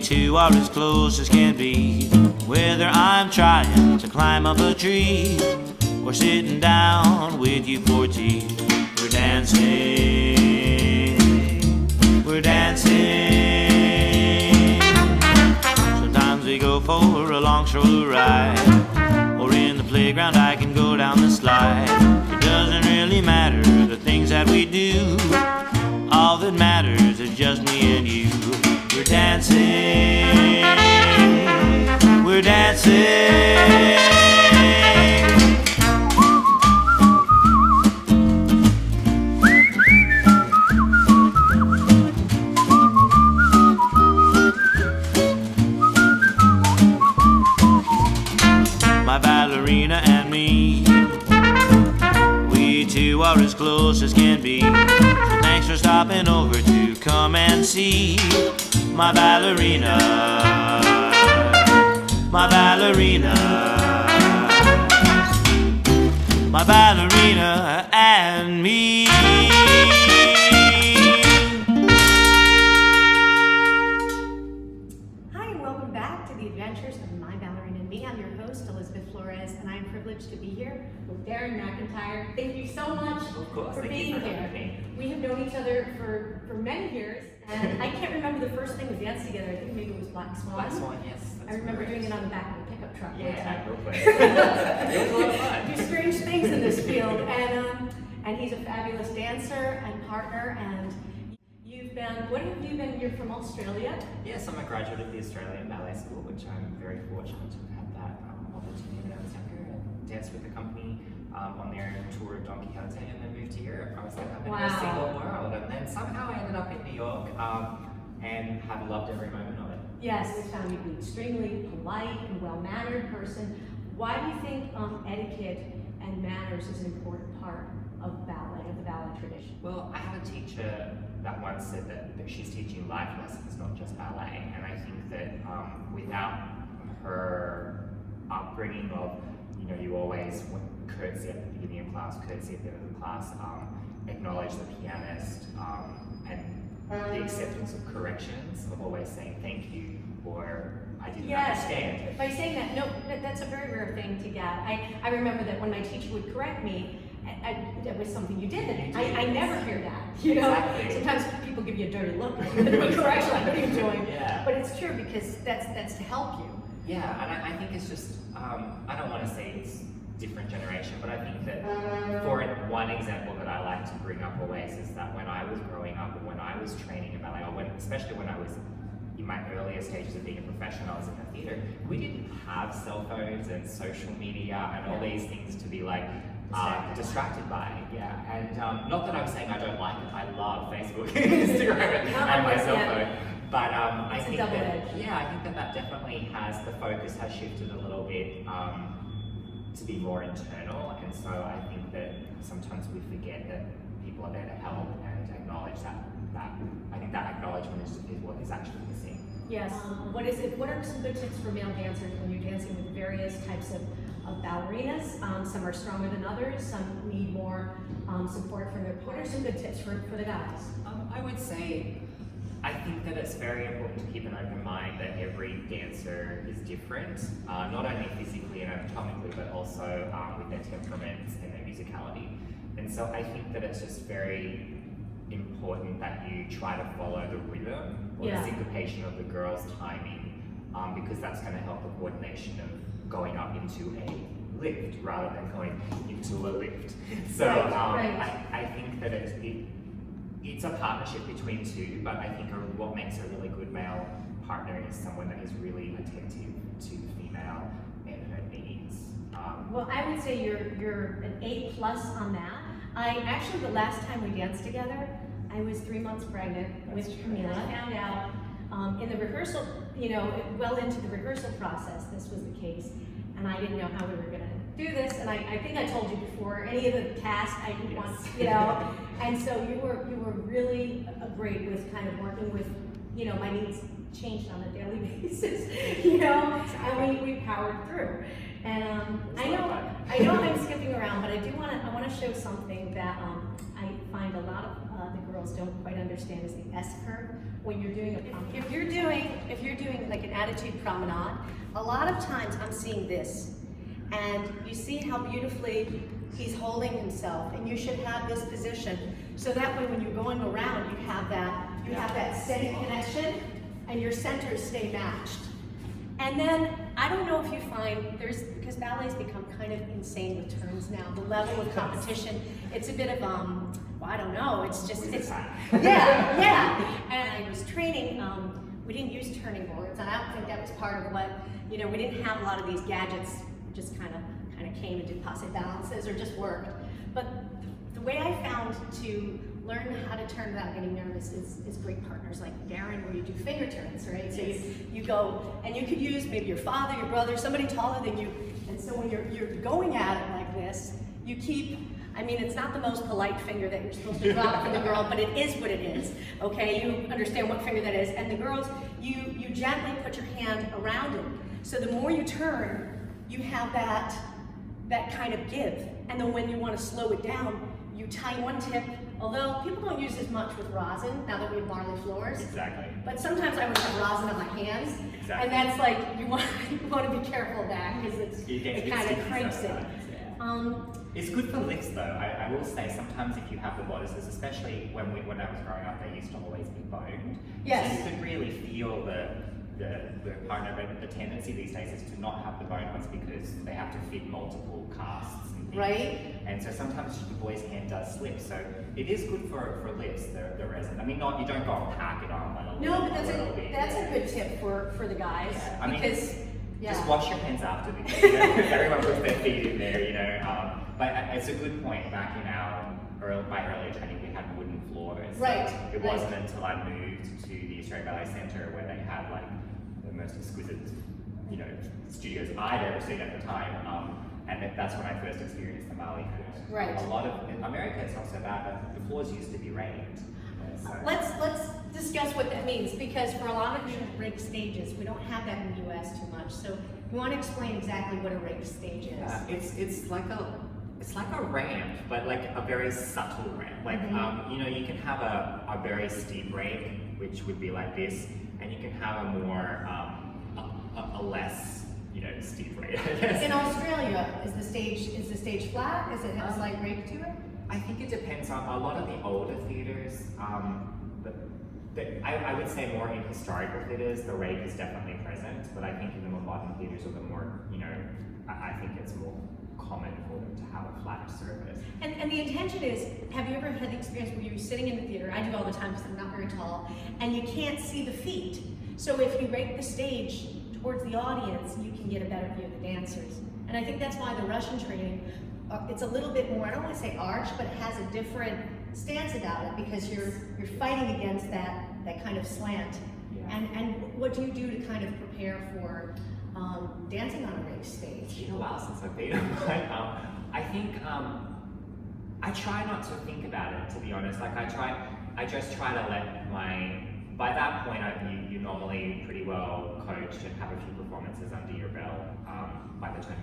two are as close as can be. Whether I'm trying to climb up a tree or sitting down with you for tea, we're dancing, we're dancing. Sometimes we go for a long stroll ride, or in the playground I can go down the slide. It doesn't really matter the things that we do, all that matters is just me and you. We're dancing, we're dancing. My ballerina and me, we two are as close as can be. So thanks for stopping over to come and see my ballerina, my ballerina, my ballerina and me. Hi, and welcome back to the Adventures of My Ballerina and Me. I'm your host, Elizabeth Flores, and I'm privileged to be here with Darren Mcintyre. Thank you so much for being here. We have known each other for many years, and I can't remember the first thing we danced together. I think maybe it was Black Swan. Black Swan, yes. I remember doing it on the back of a pickup truck. Yeah, real quick. It was a lot of fun. Do strange things in this field, and he's a fabulous dancer and partner. And you've been, what have you been? You're from Australia. Yes, I'm a graduate of the Australian Ballet School, which I'm very fortunate to have had that opportunity when I was younger. I danced with the company on their tour of Don Quixote, and then moved to Europe. I was like, I'm in a single world, and then somehow I ended up in New York, and have loved every moment of it. Yes, we found you to be extremely polite and well-mannered person. Why do you think etiquette and manners is an important part of ballet, of the ballet tradition? Well, I had a teacher that once said that she's teaching life lessons, not just ballet, and I think that without her upbringing of, you always curtsy at the beginning of class, curtsy at the end of the class, acknowledge the pianist, and the acceptance of corrections, of always saying thank you, or I didn't understand. By saying that, no, that's a very rare thing to get. I remember that when my teacher would correct me, that was something you did. I never hear that. Exactly. Sometimes people give you a dirty look, correction, like, what are you doing? Yeah. But it's true, because that's to help you. Yeah, and I think it's just, I don't want to say it's different generation, but I think that for one example that I like to bring up always is that when I was growing up, and when I was training in ballet, or especially when I was in my earlier stages of being a professional, I was in the theatre, we didn't have cell phones and social media and all these things to be like distracted by. Yeah, and not that I'm saying I don't like it, I love Facebook, Instagram, and my cell phone. But I think that that definitely the focus has shifted a little bit to be more internal, and so I think that sometimes we forget that people are there to help and acknowledge that. I think that acknowledgement is what is actually missing. Yes. What are some good tips for male dancers when you're dancing with various types of ballerinas? Some are stronger than others, some need more support from their. What are some good tips for the guys? I would say, I think that it's very important to keep an open mind that every dancer is different, not only physically and anatomically, but also with their temperaments and their musicality. And so I think that it's just very important that you try to follow the rhythm or the syncopation of the girl's timing, because that's going to help the coordination of going up into a lift rather than going into a lift. So I think that it's a partnership between two, but I think what makes a really good male partner is someone that is really attentive to the female and her needs. Well, I would say you're an A+ on that. The last time we danced together, I was 3 months pregnant with Camille. I found out in the rehearsal, well into the rehearsal process, this was the case, and I didn't know how we were going to do this. And I think I told you before, any of the cast I didn't want, and so you were really great with kind of working with, my needs changed on a daily basis, and we powered through. And I know I'm skipping around, but I want to show something that I find a lot of the girls don't quite understand is the S curve, when you're doing it. If you're doing like an attitude promenade, a lot of times I'm seeing this, and you see how beautifully he's holding himself, and you should have this position so that way when you're going around, you have that steady connection, and your centers stay matched. And then, I don't know if you find, because ballet's become kind of insane with turns now, the level of competition, it's a bit of, well, I don't know, yeah. And I was training, we didn't use turning boards, and I don't think that was part of what, we didn't have a lot of these gadgets, just kind of came and did passe balances or just worked. But the way I found to learn how to turn without getting nervous is great partners like Darren, where you do finger turns, right? So you go, and you could use maybe your father, your brother, somebody taller than you, and so when you're going at it like this, you keep, it's not the most polite finger that you're supposed to drop for the girl, but it is what it is, okay? You understand what finger that is, and the girls, you gently put your hand around it. So the more you turn, you have that kind of give, and then when you want to slow it down, you tie one tip, although people don't use as much with rosin now that we have marley floors. Exactly. But sometimes I would have rosin on my hands, exactly. And that's like, you want to be careful of that, because it kind of cranks it. It's good for lifts though. I will say sometimes if you have the bodices, especially when I was growing up, they used to always be boned. Yes. So you could really feel the partner, but the tendency these days is to not have the bone ones because they have to fit multiple casts and things. Right. And so sometimes the boy's hand does slip. So it is good for lifts, the resin. You don't go and pack it on, but no, but that's a good tip for the guys. Yeah. Just wash your hands after because everyone puts their feet in there, But it's a good point. Back in my early training, we had wooden floors. Right. It wasn't until I moved to the Australian Ballet Centre where they had like the most exquisite, studios I'd ever seen at the time. And that's when I first experienced the Mali foot. Right. A lot of in America, it's not so bad, but the floors used to be raked. So. Let's discuss what that means, because for a lot of rigged stages, we don't have that in the U.S. too much. So you want to explain exactly what a rigged stage is? It's like a ramp, but like a very subtle ramp. Like you can have a very steep rake, which would be like this, and you can have a more a less steep rake. In Australia, is the stage flat? Does it have a slight rake to it? I think it depends on a lot of the older theatres. I would say more in historical theatres, the rake is definitely present, but I think in the more modern theatres or the more, I think it's more common for them to have a flat surface. And the intention is, have you ever had the experience where you're sitting in the theater, I do all the time because I'm not very tall, and you can't see the feet. So if you rake the stage towards the audience, you can get a better view of the dancers. And I think that's why the Russian training, it's a little bit more, I don't want to say arched, but it has a different stance about it because you're fighting against that kind of slant. Yeah. And what do you do to kind of prepare for dancing on a race stage? It's been a while since I've been on one. I think I try not to think about it, to be honest. Like I just try to let by that point you're normally pretty well coached and have a few performances under your belt by the time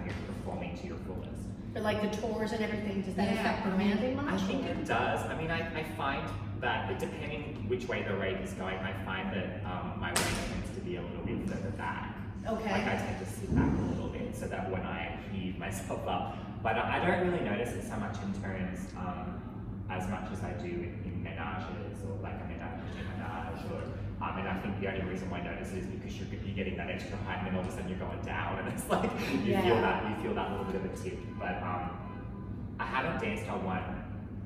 you're performing to your fullest. But like the tours and everything, does that affect the landing much? I think it does. I find that depending which way the rake is going, I find that my weight tends to be a little bit further back. Okay. Like I tend to sit back a little bit so that when I heave myself up. But I don't really notice it so much in turns as much as I do in menages or like a menage or and I think the only reason why I notice it is because you're getting that extra height and then all of a sudden you're going down and it's like you feel that little bit of a tip. But I haven't danced on one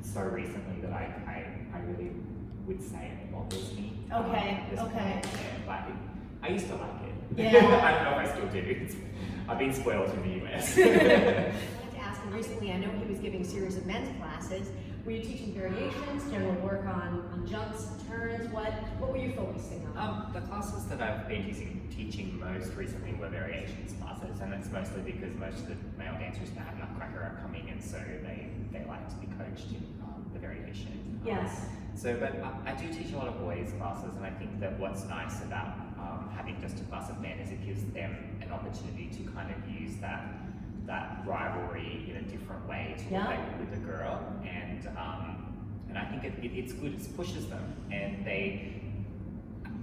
so recently that I really would say it bothers me. Okay. But I used to like it. Yeah. I don't know if I still do. I've been spoiled in the US. I wanted to ask him recently, I know he was giving a series of men's classes. Were you teaching variations, general work on jumps, turns? What were you focusing on? The classes that I've been teaching most recently were variations classes, and it's mostly because most of the male dancers now have Nutcracker are coming in, so they like to be coached in the variation. Yes. But I do teach a lot of boys classes, and I think that what's nice about having just a class of men is it gives them an opportunity to kind of use that rivalry in a different way to relate with the girl, and And I think it's good, it pushes them, and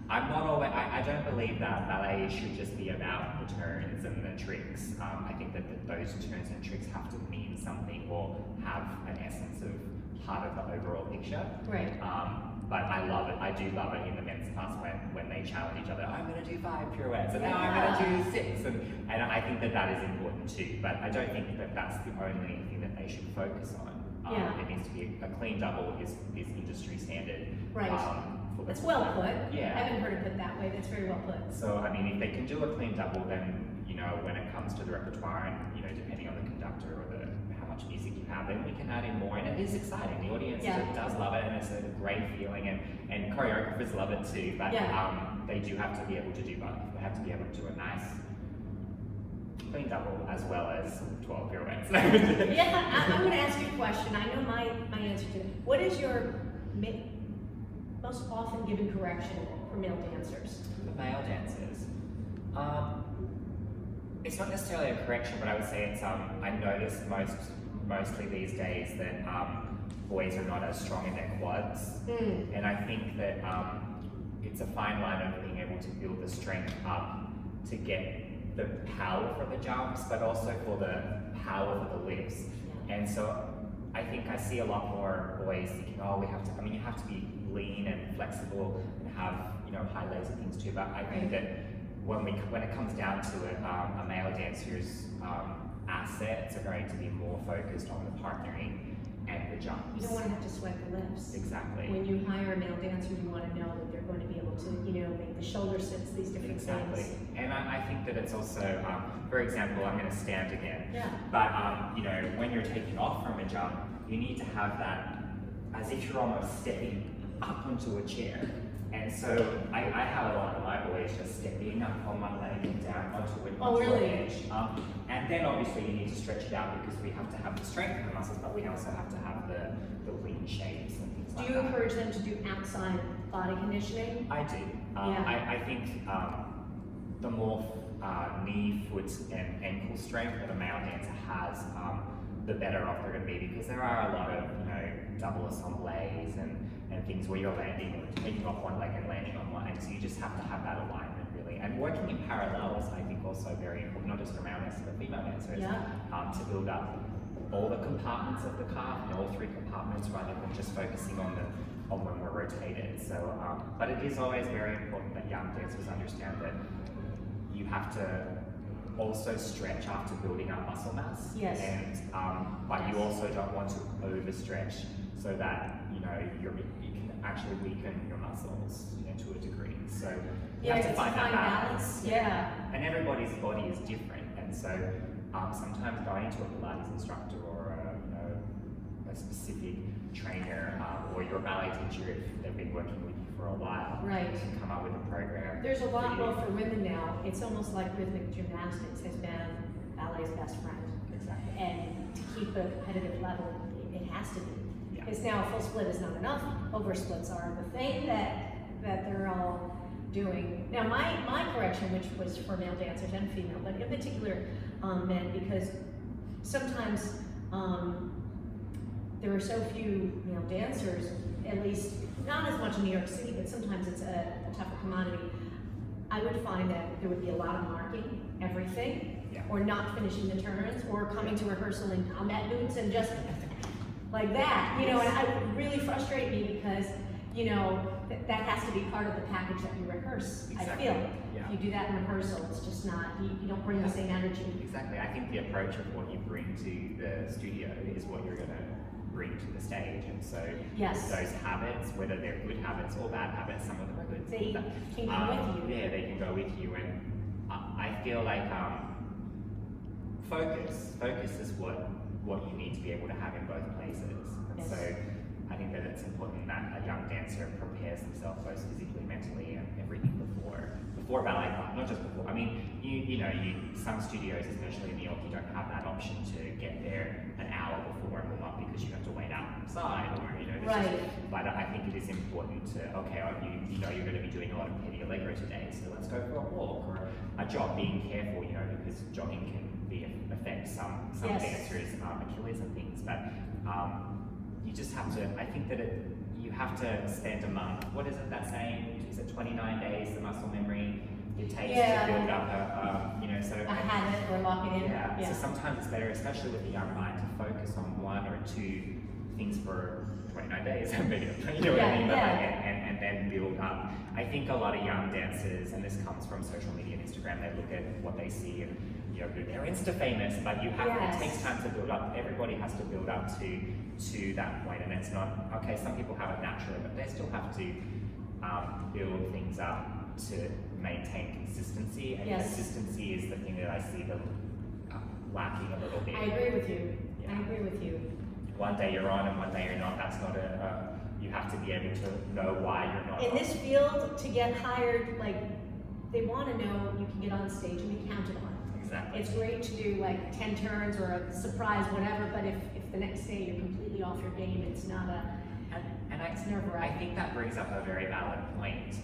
I don't believe that ballet should just be about the turns and the tricks. I think that those turns and tricks have to mean something or have an essence of part of the overall picture. Right. But I love it. I do love it in the men's class when they challenge each other. I'm going to do 5 pirouettes, and now I'm going to do 6, and I think that is important too. But I don't think that that's the only thing that they should focus on. It needs to be a clean double is industry standard. Right. That's well put. Yeah. I haven't heard it put that way. That's very well put. So I mean, if they can do a clean double, then when it comes to the repertoire, and depending on the conductor or how much music you have, then we can add in more, and it is exciting. The audience does love it, and it's a great feeling, and choreographers love it too. But they do have to be able to do both. They have to be able to do a nice clean double as well as 12 pirouettes. I'm going to ask you a question. I know my answer to it. What is your most often given correction for male dancers? For male dancers, it's not necessarily a correction, but I would say it's I notice mostly these days that boys are not as strong in their quads, and I think that it's a fine line of being able to build the strength up to get the power for the jumps, but also for the power for the lifts. And so I think I see a lot more boys thinking, oh, you have to be lean and flexible and have high legs and things too. But I think that when it comes down to it, a male dancer's assets are going to be more focused on the partnering and the jumps. You don't want to have to sweat the lifts. Exactly. When you hire a male dancer, you want to know that they're going to be able to, make the shoulder sits, these different things. And I think that it's also, for example, I'm going to stand again. Yeah. But when you're taking off from a jump, you need to have that as if you're almost stepping up onto a chair. And so I have a lot of my boys just stepping up on one leg and down onto an edge. And then obviously you need to stretch it out because we have to have the strength in the muscles, but we also have to have the lean shapes and things like that. Do you encourage them to do outside body conditioning? I do. I think the more knee, foot, and ankle strength that a male dancer has, the better off they're going to be, because there are a lot of double assemblés and things where you're landing or taking off one leg and landing on one, and so you just have to have that alignment really. And working in parallel is, I think, also very important, not just for male dancers but female dancers, to build up all the compartments of the calf and all 3 compartments rather than just focusing on when we're rotated. So, but it is always very important that young dancers understand that you have to also stretch after building up muscle mass. Yes. And but you also don't want to overstretch so that you can actually weaken your muscles to a degree. So you have to find that balance. Yeah. And everybody's body is different, and so sometimes going to a Pilates instructor or a specific trainer or your ballet teacher, if they've been working with you for a while, can come up with a program. There's a lot more for women now. It's almost like rhythmic gymnastics has been ballet's best friend. Exactly. And to keep a competitive level, it has to be. Because now a full split is not enough. Over splits are the thing that they're all doing. Now my correction, which was for male dancers and female, but in particular men, because sometimes there are so few male dancers, at least not as much in New York City, but sometimes it's a tougher commodity. I would find that there would be a lot of marking everything, or not finishing the turns, or coming to rehearsal in combat boots and just like that, and it would really frustrate me because, that has to be part of the package that you rehearse. Exactly. I feel if you do that in rehearsal, it's just not, you don't bring the same energy. Exactly. I think the approach of what you bring to the studio is what you're going to bring to the stage, and so those habits, whether they're good habits or bad habits, some of them are good. They can go with you. Yeah, they can go with you, and I feel like focus is what you need to be able to have in both places. And so I think that it's important that a young dancer prepares themselves both physically, mentally, and everything before ballet class, not just before. I mean, some studios, especially in New York, you don't have that option to get there an hour before and warm up because you have to wait outside, or but I think it is important to, you're going to be doing a lot of Penny Allegro today, so let's go for a walk or a jog. Being careful, because jogging can affect some dancers' Achilles and things, but you just have to, I think that you have to spend a month. What is it that saying? Is it 29 days, the muscle memory it takes to build up a habit or lock it in? So sometimes it's better, especially with a young mind, to focus on 1 or 2 things for 29 days, maybe, you know what I mean? And then build up. I think a lot of young dancers, and this comes from social media and Instagram, they look at what they see and they're Insta famous, but you have it takes time to build up. Everybody has to build up to that point, and it's not okay. Some people have it naturally, but they still have to build things up to maintain consistency. And consistency is the thing that I see them lacking a little bit. I agree with you. I agree with you. One day you're on and one day you're not. That's not you have to be able to know why you're not. In this field, to get hired, like, they want to know you can get on stage and be counted on. Exactly. It's great to do like 10 turns or a surprise, whatever, but if the next day you're completely off your game, it's not it's nerve-wracking. I think that brings up a very valid point.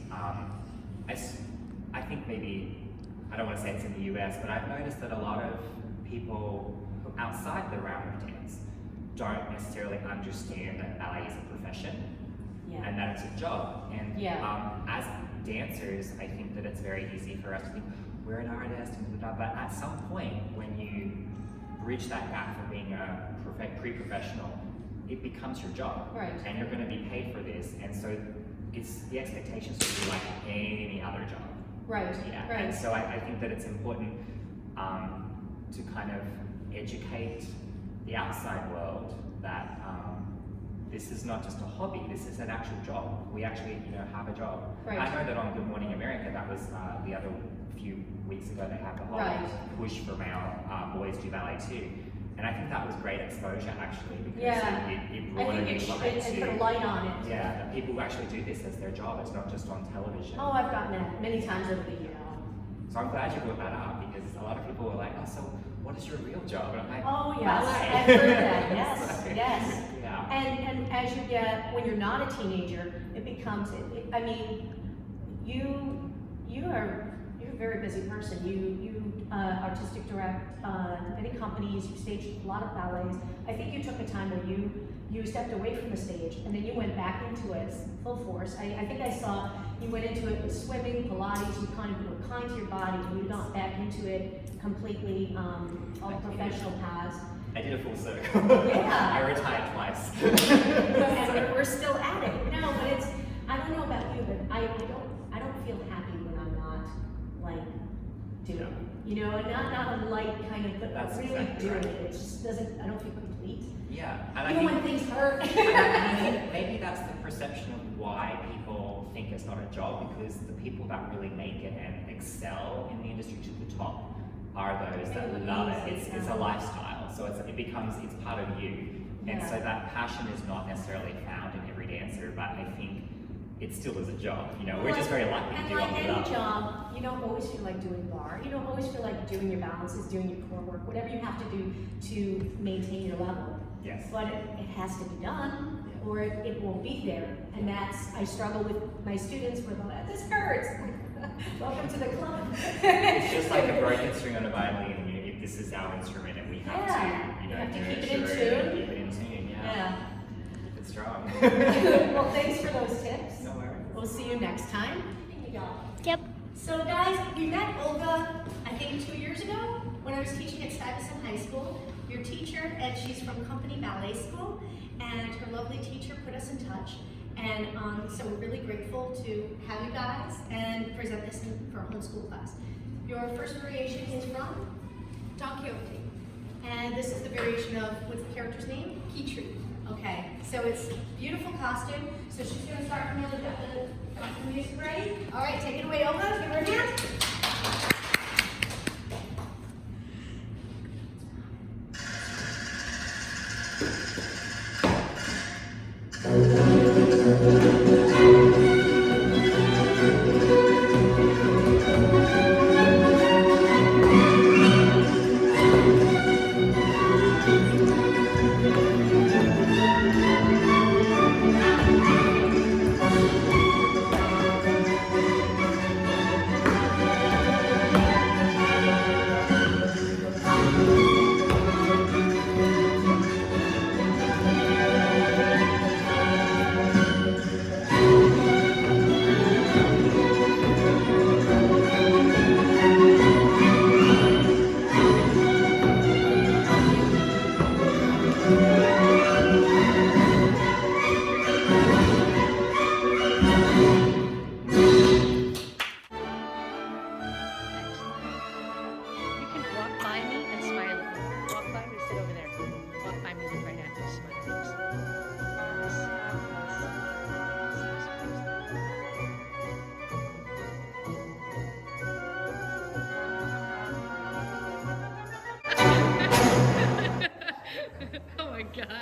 I think maybe, I don't want to say it's in the US, but I've noticed that a lot of people outside the realm of dance don't necessarily understand that ballet is a profession and that it's a job. And as dancers, I think that it's very easy for us to think, we're an artist, but at some point when you bridge that gap from being a pre-professional, it becomes your job. Right. And you're going to be paid for this. And so it's the expectations should be like any other job. Right. Yeah. Right. And so I think that it's important to kind of educate the outside world that this is not just a hobby, this is an actual job. We actually, have a job. Right. I know that on Good Morning America, that was the other few weeks ago, they had the whole push for male boys do ballet too. And I think that was great exposure actually, because it brought a new light to put a light on it. Yeah, that people actually do this as their job, it's not just on television. Oh, I've gotten that many times over the year. So I'm glad you brought that up, because a lot of people were like, oh, so what is your real job? And I'm like, oh yes, ballet. I've heard that, yes, So, yes. Yeah. And as you get, when you're not a teenager, it becomes, I mean, you're a very busy person. You artistic direct many companies, you staged a lot of ballets. I think you took a time where you stepped away from the stage and then you went back into it full force. I think I saw you went into it with swimming, Pilates, you kind of were kind to your body, you got back into it completely, all professional paths. I did a full circle. Yeah. I retired twice. And we're still at it. No, but it's, I don't know about you, but I don't feel happy when I'm not like doing it. And not a light kind of, but That's really exactly doing right. it. It just doesn't, I don't feel complete. Yeah. And Even I when things hurt. think maybe that's the perception of why people think it's not a job, because the people that really make it and excel in the industry to the top are those that love it. It's a lifestyle, so it's part of you. And so that passion is not necessarily found in every dancer, but I think it still is a job. We're just very lucky to do what we And love. like any job, you don't always feel like doing bar. You don't always feel like doing your balances, doing your core work, whatever you have to do to maintain your level. Yes. But it has to be done, or it won't be there. And I struggle with my students with, this hurts. Welcome to the club. It's just like a broken string on a violin. This is our instrument, and we have to, you have to keep it in nurture tune. Keep it in tune. Yeah. Keep it strong. Well, thanks for those tips. No worries. We'll see you next time. Yep. So guys, we met Olga, I think 2 years ago, when I was teaching at Stuyvesant High School. Your teacher, and she's from Company Ballet School, and her lovely teacher put us in touch. And so we're really grateful to have you guys and present this for our homeschool class. Your first variation is from Don Quixote. And this is the variation of, what's the character's name? Petrie. Okay, so it's a beautiful costume. So she's gonna start from the music ready. All right, take it away, Olga, give her a hand.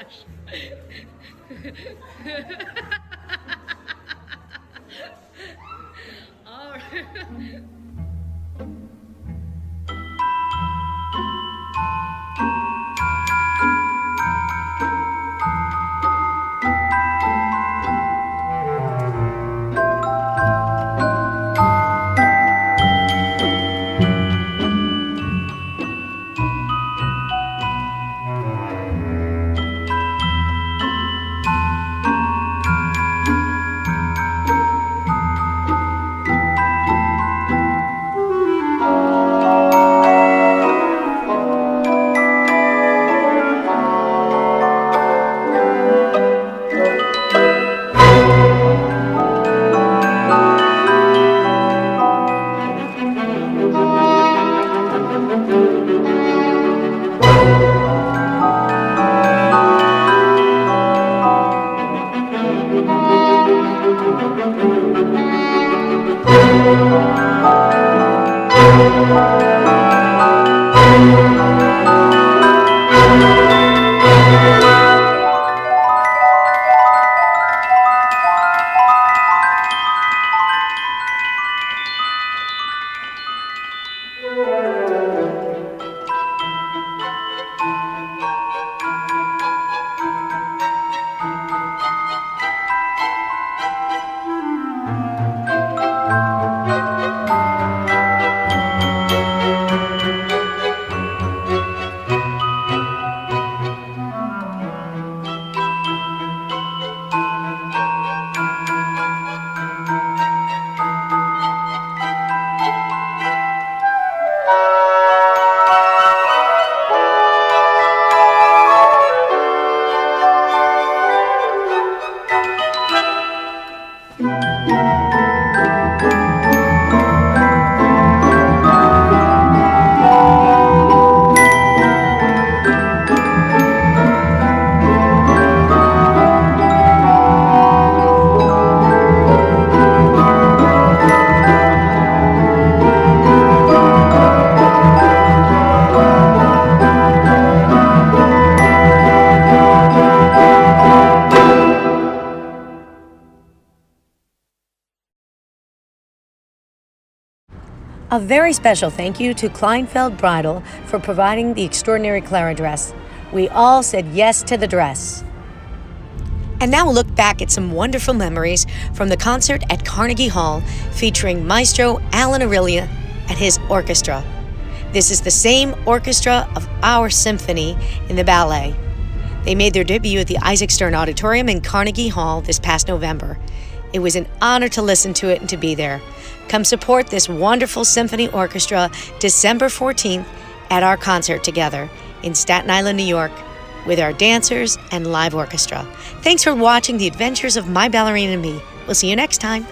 gosh. All right. A very special thank you to Kleinfeld Bridal for providing the extraordinary Clara dress. We all said yes to the dress. And now we'll look back at some wonderful memories from the concert at Carnegie Hall featuring Maestro Alan Aurelia and his orchestra. This is the same orchestra of our symphony in the ballet. They made their debut at the Isaac Stern Auditorium in Carnegie Hall this past November. It was an honor to listen to it and to be there. Come support this wonderful symphony orchestra December 14th at our concert together in Staten Island, New York, with our dancers and live orchestra. Thanks for watching The Adventures of My Ballerina and Me. We'll see you next time.